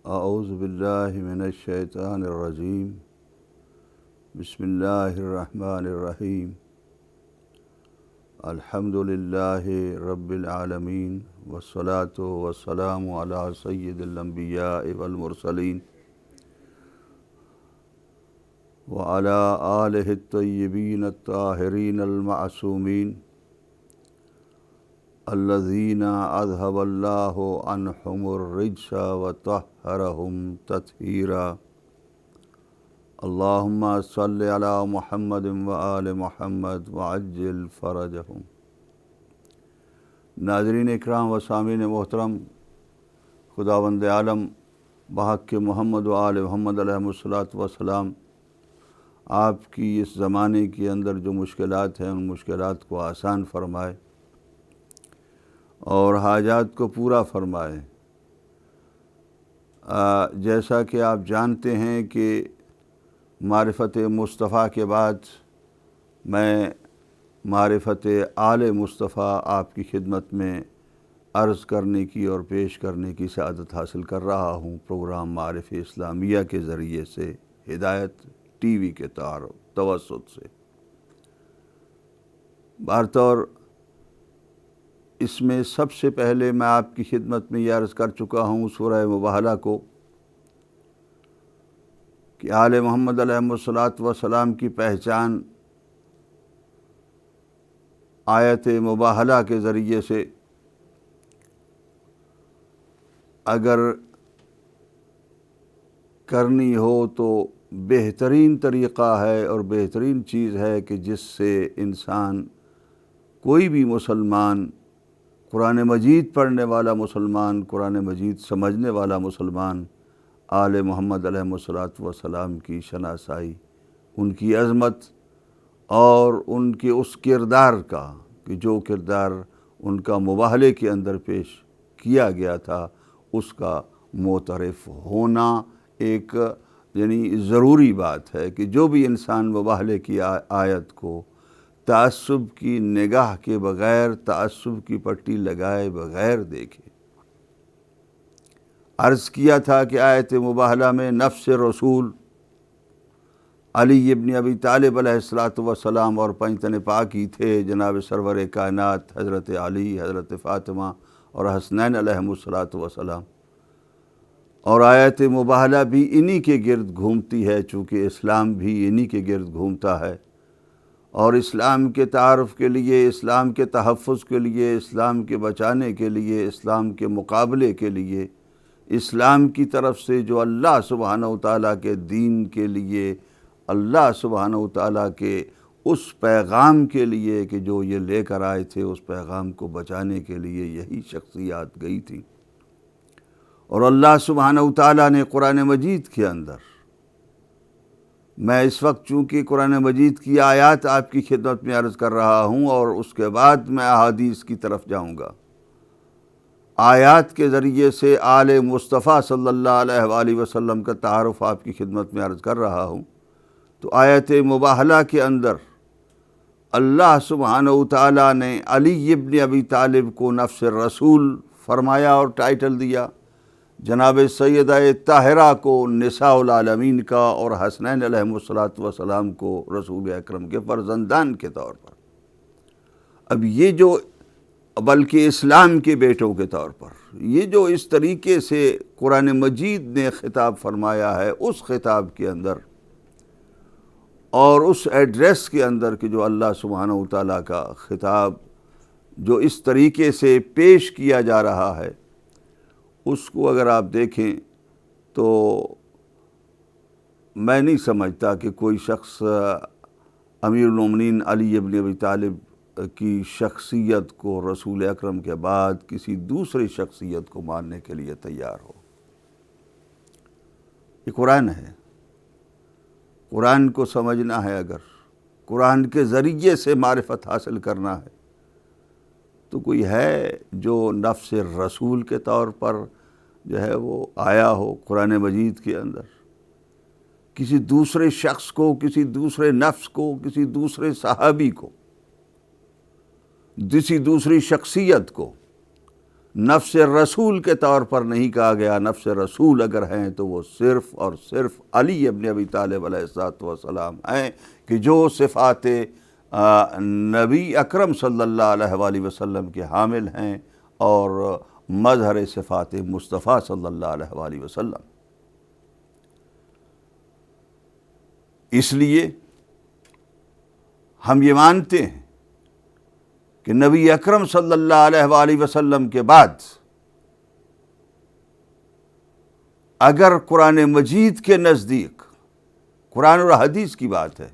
اعوذ باللہ من الشیطان الرجیم بسم اللہ الرحمن الرحیم الحمد للہ رب العالمین والصلاة والسلام علی سید الانبیاء والمرسلین وعلی آلہ الطیبین الطاہرین المعصومین الذین اذھب اللہ عنہم الرجس وطہرہم تطہیرا اللہم صلی علی محمد وآل محمد وعجل فرجہم۔ ناظرین اکرام و سامعین محترم، خداوند عالم بحق محمد و آل محمد علیہ الصلاۃ والسلام آپ کی اس زمانے کے اندر جو مشکلات ہیں ان مشکلات کو آسان فرمائے اور حاجات کو پورا فرمائے۔ جیسا کہ آپ جانتے ہیں کہ معرفت مصطفیٰ کے بعد میں معرفت آل مصطفیٰ آپ کی خدمت میں عرض کرنے کی اور پیش کرنے کی سعادت حاصل کر رہا ہوں پروگرام معارف اسلامیہ کے ذریعے سے، ہدایت ٹی وی کے توسط سے۔ بارطور اس میں سب سے پہلے میں آپ کی خدمت میں یہ عرض کر چکا ہوں سورہ مباہلہ کو کہ آل محمد علیہ الصلاۃ والسلام کی پہچان آیت مباہلہ کے ذریعے سے اگر کرنی ہو تو بہترین طریقہ ہے اور بہترین چیز ہے کہ جس سے انسان، کوئی بھی مسلمان، قرآن مجید پڑھنے والا مسلمان، قرآن مجید سمجھنے والا مسلمان، آل محمد علیہ الصلاۃ والسلام کی شناسائی، ان کی عظمت اور ان کے اس کردار کا کہ جو کردار ان کا مباہلے کے اندر پیش کیا گیا تھا اس کا معترف ہونا ایک ضروری بات ہے کہ جو بھی انسان مباہلے کی آیت کو تعصب کی نگاہ کے بغیر، تعصب کی پٹی لگائے بغیر دیکھے۔ عرض کیا تھا کہ آیت مباہلہ میں نفس رسول علی ابن ابی طالب علیہ السلام اور پنجتن پاکی تھے جناب سرور کائنات حضرت علی، حضرت فاطمہ اور حسنین علیہ السلام، اور آیت مباہلہ بھی انہی کے گرد گھومتی ہے، چونکہ اسلام بھی انہی کے گرد گھومتا ہے، اور اسلام کے تعارف کے لیے، اسلام کے تحفظ کے لیے، اسلام کے بچانے کے لیے، اسلام کے مقابلے کے لیے، اسلام کی طرف سے جو اللہ سبحانہ وتعالیٰ کے دین کے لیے، اللہ سبحانہ وتعالیٰ کے اس پیغام کے لیے کہ جو یہ لے کر آئے تھے، اس پیغام کو بچانے کے لیے یہی شخصیات گئی تھیں۔ اور اللہ سبحانہ وتعالیٰ نے قرآن مجید کے اندر، میں اس وقت چونکہ قرآن مجید کی آیات آپ کی خدمت میں عرض کر رہا ہوں اور اس کے بعد میں احادیث کی طرف جاؤں گا، آیات کے ذریعے سے آل مصطفیٰ صلی اللہ علیہ وآلہ وسلم کا تعارف آپ کی خدمت میں عرض کر رہا ہوں۔ تو آیت مباہلہ کے اندر اللہ سبحانہ وتعالیٰ نے علی ابن ابی طالب کو نفس رسول فرمایا اور ٹائٹل دیا، جناب سیدہ طاہرہ کو نساء العالمین کا، اور حسنین علیہ السلام کو رسول اکرم کے فرزندان کے طور پر۔ اب یہ جو، بلکہ اسلام کے بیٹوں کے طور پر، یہ جو اس طریقے سے قرآن مجید نے خطاب فرمایا ہے، اس خطاب کے اندر اور اس ایڈریس کے اندر کہ جو اللہ سبحانہ وتعالیٰ کا خطاب جو اس طریقے سے پیش کیا جا رہا ہے، اس کو اگر آپ دیکھیں تو میں نہیں سمجھتا کہ کوئی شخص امیر المومنین علی ابن ابی طالب کی شخصیت کو رسول اکرم کے بعد کسی دوسری شخصیت کو ماننے کے لیے تیار ہو۔ یہ قرآن ہے، قرآن کو سمجھنا ہے، اگر قرآن کے ذریعے سے معرفت حاصل کرنا ہے تو کوئی ہے جو نفس رسول کے طور پر جو ہے وہ آیا ہو قرآن مجید کے اندر، کسی دوسرے شخص کو، کسی دوسرے نفس کو، کسی دوسرے صحابی کو، کسی دوسری شخصیت کو نفس رسول کے طور پر نہیں کہا گیا. نفس رسول اگر ہیں تو وہ صرف اور صرف علی ابن ابی طالب علیہ السلام ہیں کہ جو صفات نبی اکرم صلی اللہ علیہ وآلہ وسلم کے حامل ہیں اور مظہر صفات مصطفیٰ صلی اللہ علیہ وآلہ وسلم. اس لیے ہم یہ مانتے ہیں کہ نبی اکرم صلی اللہ علیہ وآلہ وسلم کے بعد اگر قرآن مجید کے نزدیک، قرآن اور حدیث کی بات ہے،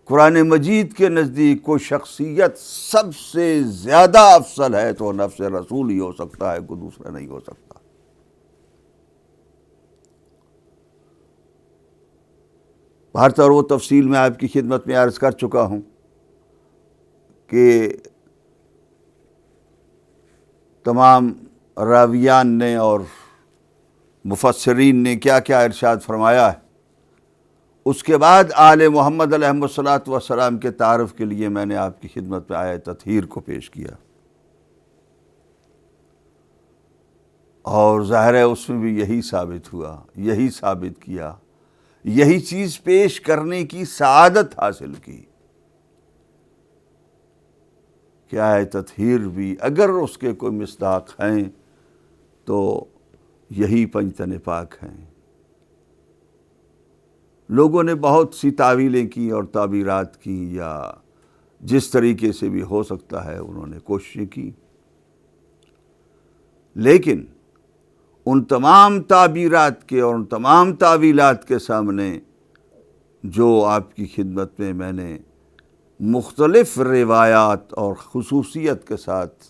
قرآن مجید کے نزدیک کوئی شخصیت سب سے زیادہ افضل ہے تو نفس رسول ہی ہو سکتا ہے، کوئی دوسرا نہیں ہو سکتا. بہرطور وہ تفصیل میں آپ کی خدمت میں عرض کر چکا ہوں کہ تمام راویان نے اور مفسرین نے کیا کیا ارشاد فرمایا ہے. اس کے بعد آل محمد علیہ السلام کے تعارف کے لیے میں نے آپ کی خدمت میں آیت تطہیر کو پیش کیا، اور ظاہر ہے اس میں بھی یہی ثابت ہوا، یہی ثابت کیا، یہی چیز پیش کرنے کی سعادت حاصل کی کہ آیت تطہیر بھی اگر اس کے کوئی مصداق ہیں تو یہی پنجتن پاک ہیں. لوگوں نے بہت سی تعویلیں کی اور تعبیرات کی، یا جس طریقے سے بھی ہو سکتا ہے انہوں نے کوششیں کی، لیکن ان تمام تعبیرات کے اور ان تمام تعویلات کے سامنے جو آپ کی خدمت میں نے مختلف روایات اور خصوصیت کے ساتھ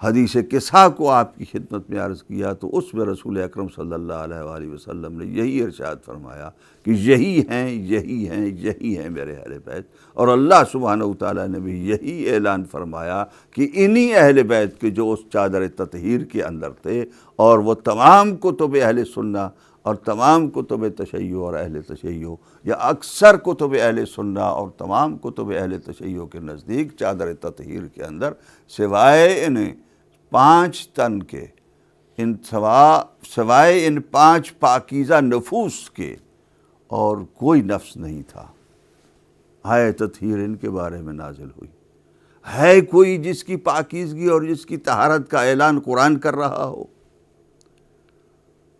حدیث قصہ کو آپ کی خدمت میں عرض کیا، تو اس میں رسول اکرم صلی اللہ علیہ وآلہ وسلم نے یہی ارشاد فرمایا کہ یہی ہیں، یہی ہیں، یہی ہیں میرے اہل بیت. اور اللہ سبحانہ وتعالیٰ نے بھی یہی اعلان فرمایا کہ انہی اہل بیت کے جو اس چادر تطہیر کے اندر تھے، اور وہ تمام کتب اہل سنہ اور تمام کتب تشیع اور اہل تشیع، یا اکثر کتب اہل سنہ اور تمام کتب اہل تشیع کے نزدیک چادر تطہیر کے اندر سوائے ان 5 تن کے، سوائے ان 5 پاکیزہ نفوس کے اور کوئی نفس نہیں تھا. آیت تطہیر ان کے بارے میں نازل ہوئی. ہے کوئی جس کی پاکیزگی اور جس کی طہارت کا اعلان قرآن کر رہا ہو؟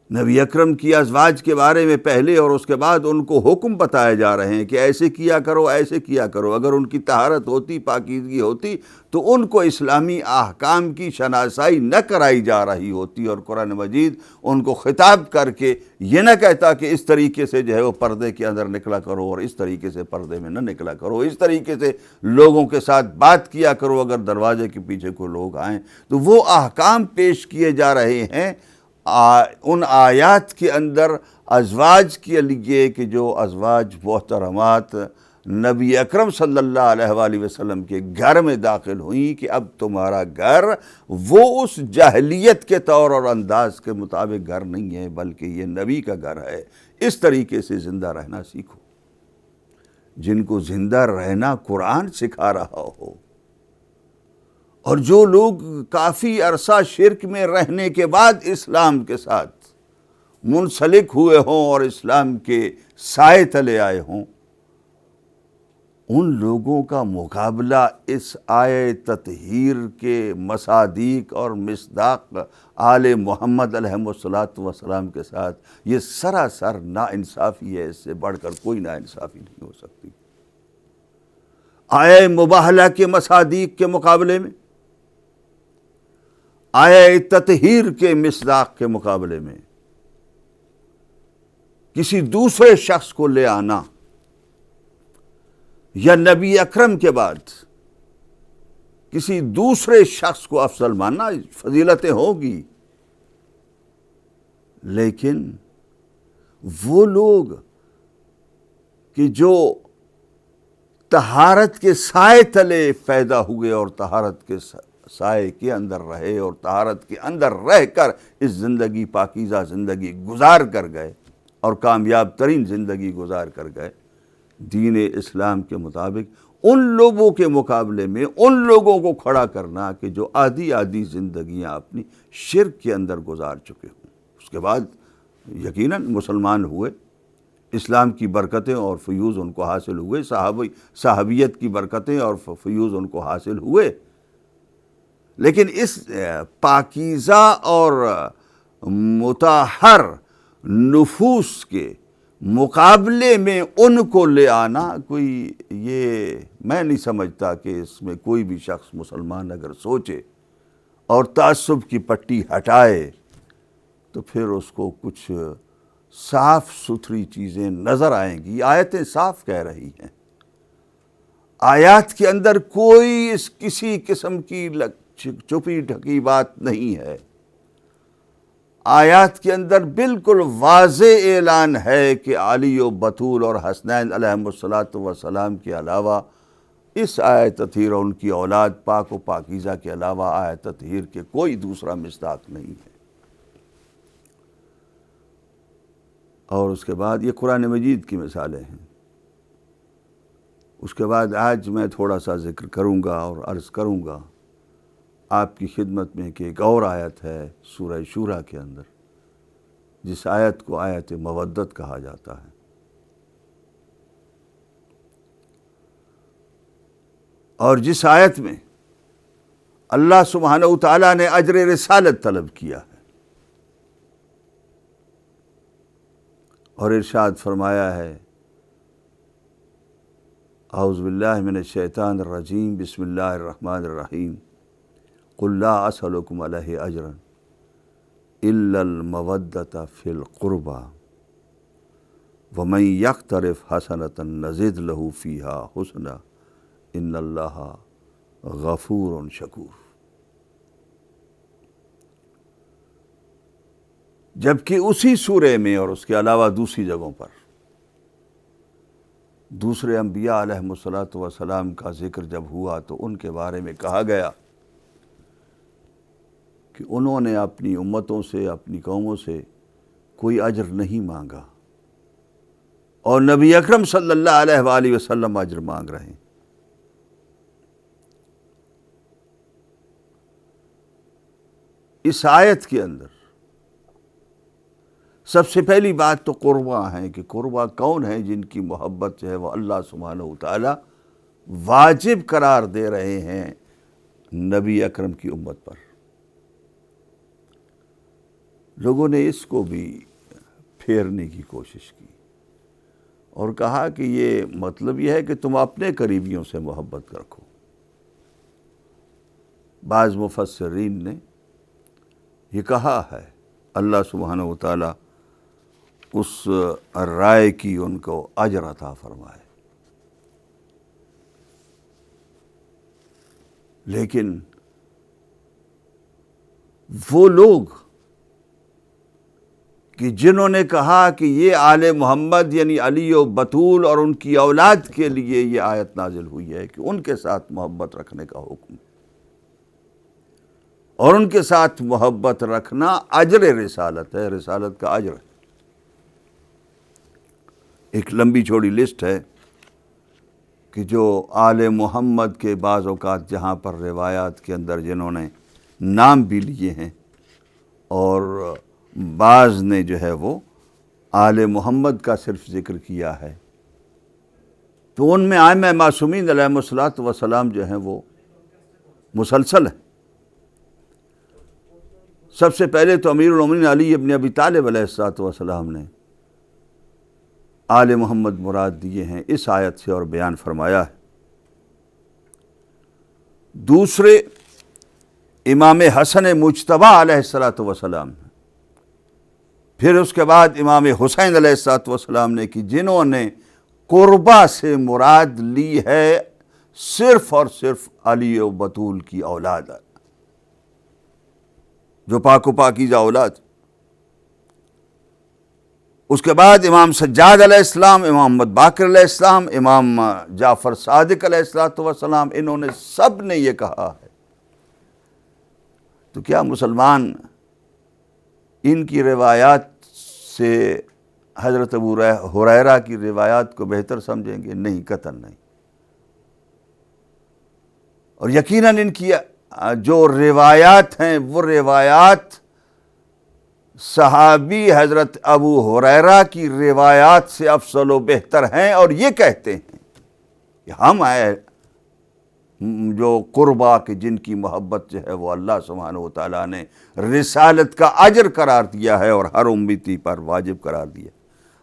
نبی اکرم کی ازواج کے بارے میں پہلے اور اس کے بعد ان کو حکم بتائے جا رہے ہیں کہ ایسے کیا کرو، ایسے کیا کرو. اگر ان کی طہارت ہوتی، پاکیزگی ہوتی، تو ان کو اسلامی احکام کی شناسائی نہ کرائی جا رہی ہوتی، اور قرآن مجید ان کو خطاب کر کے یہ نہ کہتا کہ اس طریقے سے جو ہے وہ پردے کے اندر نکلا کرو اور اس طریقے سے پردے میں نہ نکلا کرو، اس طریقے سے لوگوں کے ساتھ بات کیا کرو اگر دروازے کے پیچھے کوئی لوگ آئیں. تو وہ احکام پیش کیے جا رہے ہیں ان آیات کے اندر ازواج کے لیے کہ جو ازواج محترمات نبی اکرم صلی اللہ علیہ وآلہ وسلم کے گھر میں داخل ہوئیں کہ اب تمہارا گھر وہ اس جاہلیت کے طور اور انداز کے مطابق گھر نہیں ہے، بلکہ یہ نبی کا گھر ہے. اس طریقے سے زندہ رہنا سیکھو. جن کو زندہ رہنا قرآن سکھا رہا ہو، اور جو لوگ کافی عرصہ شرک میں رہنے کے بعد اسلام کے ساتھ منسلک ہوئے ہوں اور اسلام کے سائے تلے آئے ہوں، ان لوگوں کا مقابلہ اس آیت تطہیر کے مصادیق اور مصداق آل محمد علیہ السلام کے ساتھ یہ سراسر ناانصافی ہے. اس سے بڑھ کر کوئی ناانصافی نہیں ہو سکتی. آیہ مباہلہ کے مصادیق کے مقابلے میں، آیہ تطہیر کے مصداق کے مقابلے میں کسی دوسرے شخص کو لے آنا یا نبی اکرم کے بعد کسی دوسرے شخص کو افضل ماننا، فضیلتیں ہوگی، لیکن وہ لوگ کہ جو طہارت کے سائے تلے پیدا ہوئے اور طہارت کے سائے کے اندر رہے اور طہارت کے اندر رہ کر اس زندگی، پاکیزہ زندگی گزار کر گئے اور کامیاب ترین زندگی گزار کر گئے دین اسلام کے مطابق، ان لوگوں کے مقابلے میں ان لوگوں کو کھڑا کرنا کہ جو آدھی زندگیاں اپنی شرک کے اندر گزار چکے ہوں. اس کے بعد یقیناً مسلمان ہوئے، اسلام کی برکتیں اور فیوز ان کو حاصل ہوئے، صحابیت کی برکتیں اور فیوز ان کو حاصل ہوئے، لیکن اس پاکیزہ اور مطہر نفوس کے مقابلے میں ان کو لے آنا کوئی، یہ میں نہیں سمجھتا کہ اس میں کوئی بھی شخص مسلمان اگر سوچے اور تعصب کی پٹی ہٹائے تو پھر اس کو کچھ صاف ستھری چیزیں نظر آئیں گی. آیتیں صاف کہہ رہی ہیں، آیات کے اندر کوئی کسی قسم کی چھپی ڈھکی بات نہیں ہے. آیات کے اندر بالکل واضح اعلان ہے کہ علی و بطول اور حسنین علیہم السلام کے علاوہ اس آیت تطہیر اور ان کی اولاد پاک و پاکیزہ کے علاوہ آیت تطہیر کے کوئی دوسرا مصداق نہیں ہے. اور اس کے بعد یہ قرآن مجید کی مثالیں ہیں. اس کے بعد آج میں تھوڑا سا ذکر کروں گا اور عرض کروں گا آپ کی خدمت میں کہ ایک اور آیت ہے سورہ شورى کے اندر، جس آیت کو آیت مودت کہا جاتا ہے. اور جس آیت میں اللہ سبحانہ وتعالیٰ نے اجر رسالت طلب کیا ہے اور ارشاد فرمایا ہے اعوذ باللہ من الشیطان الرجیم بسم اللہ الرحمن الرحیم قل لا اسألکم علیہ اجرا الا المودۃ فی القربى ومن یقترف حسنۃ نزد لہ فیہا حسنا ان اللہ غفور شکور. جبکہ اسی سورے میں اور اس کے علاوہ دوسری جگہوں پر دوسرے انبیاء علیہم السلام کا ذکر جب ہوا تو ان کے بارے میں کہا گیا کہ انہوں نے اپنی امتوں سے، اپنی قوموں سے کوئی اجر نہیں مانگا، اور نبی اکرم صلی اللہ علیہ وآلہ وسلم اجر مانگ رہے ہیں. اس آیت کے اندر سب سے پہلی بات تو قربہ ہیں کہ قربہ کون ہیں جن کی محبت جو ہے وہ اللہ سبحانہ وتعالی واجب قرار دے رہے ہیں نبی اکرم کی امت پر. لوگوں نے اس کو بھی پھیرنے کی کوشش کی اور کہا کہ یہ مطلب یہ ہے کہ تم اپنے قریبیوں سے محبت رکھو. بعض مفسرین نے یہ کہا ہے، اللہ سبحانہ وتعالی اس رائے کی ان کو اجر عطا فرمائے. لیکن وہ لوگ کہ جنہوں نے کہا کہ یہ آل محمد یعنی علی و بطول اور ان کی اولاد کے لیے یہ آیت نازل ہوئی ہے کہ ان کے ساتھ محبت رکھنے کا حکم، اور ان کے ساتھ محبت رکھنا اجر رسالت ہے، رسالت کا اجر ہے. ایک لمبی چوڑی لسٹ ہے کہ جو آل محمد کے بعض اوقات جہاں پر روایات کے اندر جنہوں نے نام بھی لیے ہیں اور بعض نے جو ہے وہ آل محمد کا صرف ذکر کیا ہے، تو ان میں ائمہ معصومین علیہم السلام جو ہیں وہ مسلسل ہیں. سب سے پہلے تو امیر المومنین علی ابن ابی طالب علیہ السلام نے آل محمد مراد دیے ہیں اس آیت سے اور بیان فرمایا ہے. دوسرے امام حسن مجتبی علیہ السلام، پھر اس کے بعد امام حسین علیہ السلام نے کہ جنہوں نے قربہ سے مراد لی ہے صرف اور صرف علی و بطول کی اولاد، جو پاک و پاکیزہ اولاد. اس کے بعد امام سجاد علیہ السلام، امام محمد باقر علیہ السلام، امام جعفر صادق علیہ السلام، انہوں نے سب نے یہ کہا ہے. تو کیا مسلمان ان کی روایات سے حضرت ابو ہریرہ کی روایات کو بہتر سمجھیں گے؟ نہیں، قطعاً نہیں. اور یقیناً ان کی جو روایات ہیں وہ روایات صحابی حضرت ابو ہریرہ کی روایات سے افضل و بہتر ہیں، اور یہ کہتے ہیں کہ ہم آئے جو قربا کہ جن کی محبت جو ہے وہ اللہ سبحانہ و تعالیٰ نے رسالت کا اجر قرار دیا ہے اور ہر امتی پر واجب قرار دیا۔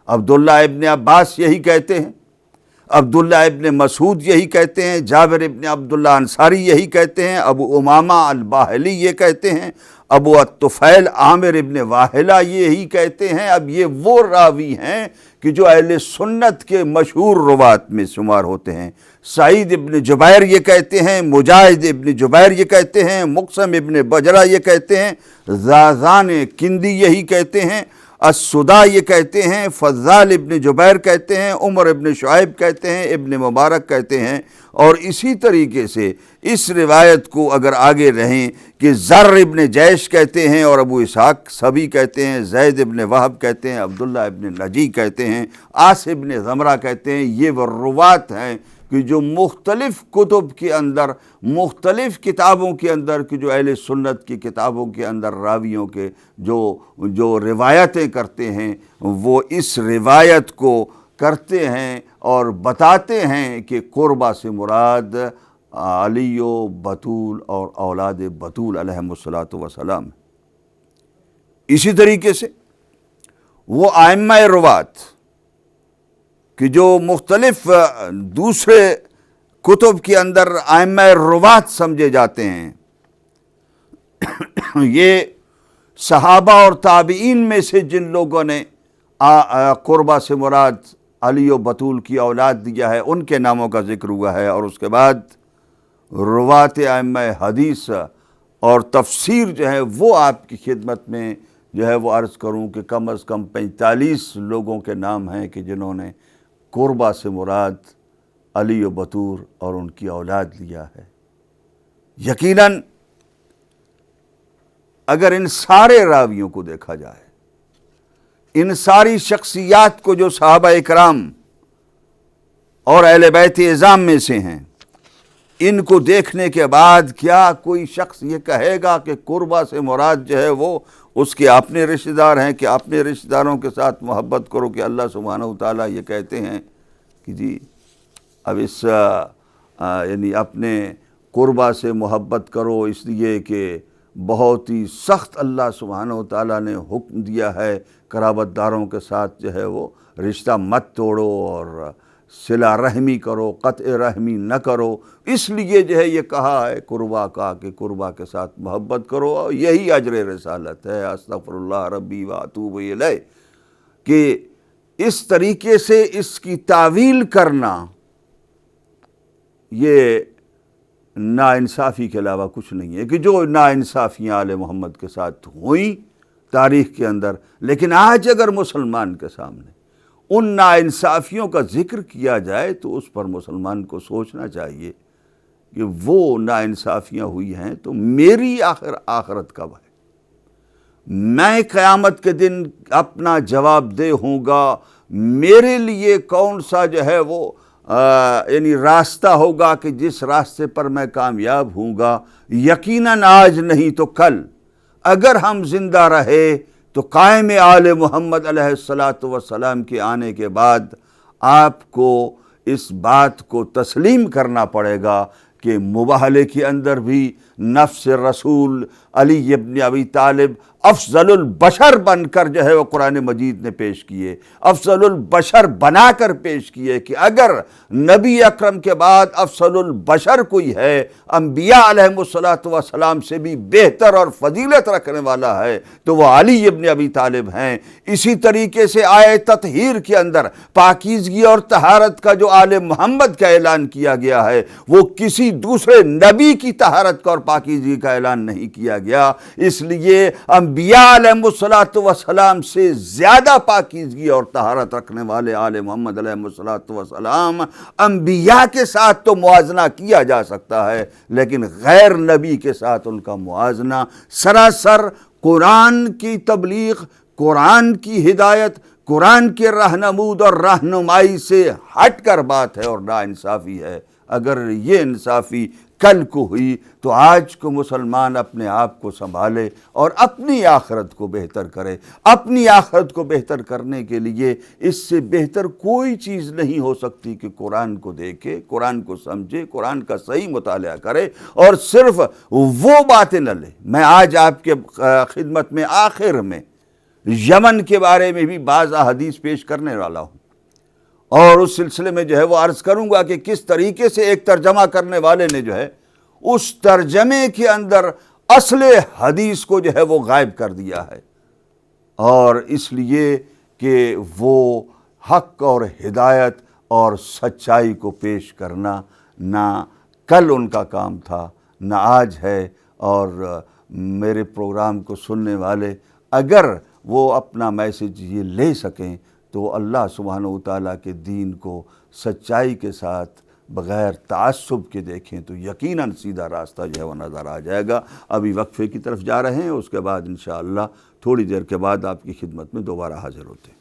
عبداللہ ابن عباس یہی کہتے ہیں، عبداللہ ابن مسعود یہی کہتے ہیں، جابر ابن عبداللہ انصاری یہی کہتے ہیں، ابو امامہ الباہلی یہ کہتے ہیں، ابو الطفیل عامر ابن واہلہ یہی کہتے ہیں۔ اب یہ وہ راوی ہیں کہ جو اہل سنت کے مشہور روات میں شمار ہوتے ہیں۔ سعید ابن جبیر یہ کہتے ہیں، مجاہد ابن جبیر یہ کہتے ہیں، مقسم ابن بجرہ یہ کہتے ہیں، زازان کندی یہی کہتے ہیں، السدا یہ کہتے ہیں، فضال ابن جبیر کہتے ہیں، عمر ابن شعیب کہتے ہیں، ابن مبارک کہتے ہیں۔ اور اسی طریقے سے اس روایت کو اگر آگے رہیں کہ زر ابن جیش کہتے ہیں اور ابو اسحاق سبی کہتے ہیں، زید ابن وہب کہتے ہیں، عبداللہ ابن نجی کہتے ہیں، آس ابن زمرہ کہتے ہیں، یہ وہ روات ہیں کہ جو مختلف کتب کے اندر، مختلف کتابوں کے اندر، کہ جو اہل سنت کی کتابوں کے اندر راویوں کے جو روایتیں کرتے ہیں وہ اس روایت کو کرتے ہیں اور بتاتے ہیں کہ قربہ سے مراد علی و بطول اور اولاد بطول علیہم الصلاۃ والسلام۔ اسی طریقے سے وہ ائمہ روات کہ جو مختلف دوسرے کتب کے اندر ائمہ روات سمجھے جاتے ہیں، یہ صحابہ اور تابعین میں سے جن لوگوں نے قربہ سے مراد علی و بطول کی اولاد دیا ہے ان کے ناموں کا ذکر ہوا ہے۔ اور اس کے بعد روات ائمہ حدیث اور تفسیر جو ہے وہ آپ کی خدمت میں جو ہے وہ عرض کروں کہ کم از کم 45 لوگوں کے نام ہیں کہ جنہوں نے قربہ سے مراد علی و بطول اور ان کی اولاد لیا ہے۔ یقیناً اگر ان سارے راویوں کو دیکھا جائے، ان ساری شخصیات کو جو صحابہ اکرام اور اہل بیت اعظام میں سے ہیں، ان کو دیکھنے کے بعد کیا کوئی شخص یہ کہے گا کہ قربہ سے مراد جو ہے وہ اس کے اپنے رشتہ دار ہیں کہ اپنے رشتہ داروں کے ساتھ محبت کرو؟ کہ اللہ سبحانہ و تعالیٰ یہ کہتے ہیں کہ جی اب اس یعنی اپنے قربہ سے محبت کرو، اس لیے کہ بہت ہی سخت اللہ سبحانہ و تعالیٰ نے حکم دیا ہے قرابت داروں کے ساتھ جو ہے وہ رشتہ مت توڑو اور صلہ رحمی کرو، قطع رحمی نہ کرو، اس لیے جو ہے یہ کہا ہے قربہ کا کہ قربہ کے ساتھ محبت کرو، اور یہی اجر رسالت ہے، استغفر اللہ ربی و اتوب الیہ۔ کہ اس طریقے سے اس کی تعویل کرنا یہ ناانصافی کے علاوہ کچھ نہیں ہے، کہ جو ناانصافیاں آل محمد کے ساتھ ہوئیں تاریخ کے اندر، لیکن آج اگر مسلمان کے سامنے ان ناانصافیوں کا ذکر کیا جائے تو اس پر مسلمان کو سوچنا چاہیے کہ وہ ناانصافیاں ہوئی ہیں تو میری آخرت کب ہے؟ میں قیامت کے دن اپنا جواب دہ ہوں گا، میرے لیے کون سا جو ہے وہ یعنی راستہ ہوگا کہ جس راستے پر میں کامیاب ہوں گا؟ یقیناً آج نہیں تو کل اگر ہم زندہ رہے تو قائم آل محمد علیہ السلام کے آنے کے بعد آپ کو اس بات کو تسلیم کرنا پڑے گا کہ مباہلے کے اندر بھی نفس رسول علی ابن ابی طالب افضل البشر بن کر جو ہے وہ قرآن مجید نے پیش کیے، افضل البشر بنا کر پیش کیے کہ اگر نبی اکرم کے بعد افضل البشر کوئی ہے، انبیاء علیہم السلام سے بھی بہتر اور فضیلت رکھنے والا ہے تو وہ علی ابن ابی طالب ہیں۔ اسی طریقے سے آیہ تطہیر کے اندر پاکیزگی اور طہارت کا جو آل محمد کا اعلان کیا گیا ہے وہ کسی دوسرے نبی کی طہارت کا اور پاکیزگی کا اعلان نہیں کیا گیا، اس لیے انبیاء علیہم السلام سے زیادہ پاکیزگی اور طہارت رکھنے والے آل محمد علیہم السلام انبیاء کے ساتھ تو موازنہ کیا جا سکتا ہے، لیکن غیر نبی کے ساتھ ان کا موازنہ سراسر قرآن کی تبلیغ، قرآن کی ہدایت، قرآن کے رہنمود اور رہنمائی سے ہٹ کر بات ہے اور ناانصافی ہے۔ اگر یہ انصافی کل کو ہوئی، تو آج کو مسلمان اپنے آپ کو سنبھالے اور اپنی آخرت کو بہتر کرے۔ اپنی آخرت کو بہتر کرنے کے لیے اس سے بہتر کوئی چیز نہیں ہو سکتی کہ قرآن کو دیکھے، قرآن کو سمجھے، قرآن کا صحیح مطالعہ کرے اور صرف وہ باتیں نہ لے۔ میں آج آپ کے خدمت میں آخر میں یمن کے بارے میں بھی بعض احادیث پیش کرنے والا ہوں، اور اس سلسلے میں جو ہے وہ عرض کروں گا کہ کس طریقے سے ایک ترجمہ کرنے والے نے جو ہے اس ترجمے کے اندر اصل حدیث کو جو ہے وہ غائب کر دیا ہے، اور اس لیے کہ وہ حق اور ہدایت اور سچائی کو پیش کرنا نہ کل ان کا کام تھا نہ آج ہے۔ اور میرے پروگرام کو سننے والے اگر وہ اپنا میسج یہ لے سکیں تو اللہ سبحانہ وتعالیٰ کے دین کو سچائی کے ساتھ بغیر تعصب کے دیکھیں تو یقیناً سیدھا راستہ جو ہے وہ نظر آ جائے گا۔ ابھی وقفے کی طرف جا رہے ہیں، اس کے بعد انشاءاللہ تھوڑی دیر کے بعد آپ کی خدمت میں دوبارہ حاضر ہوتے ہیں۔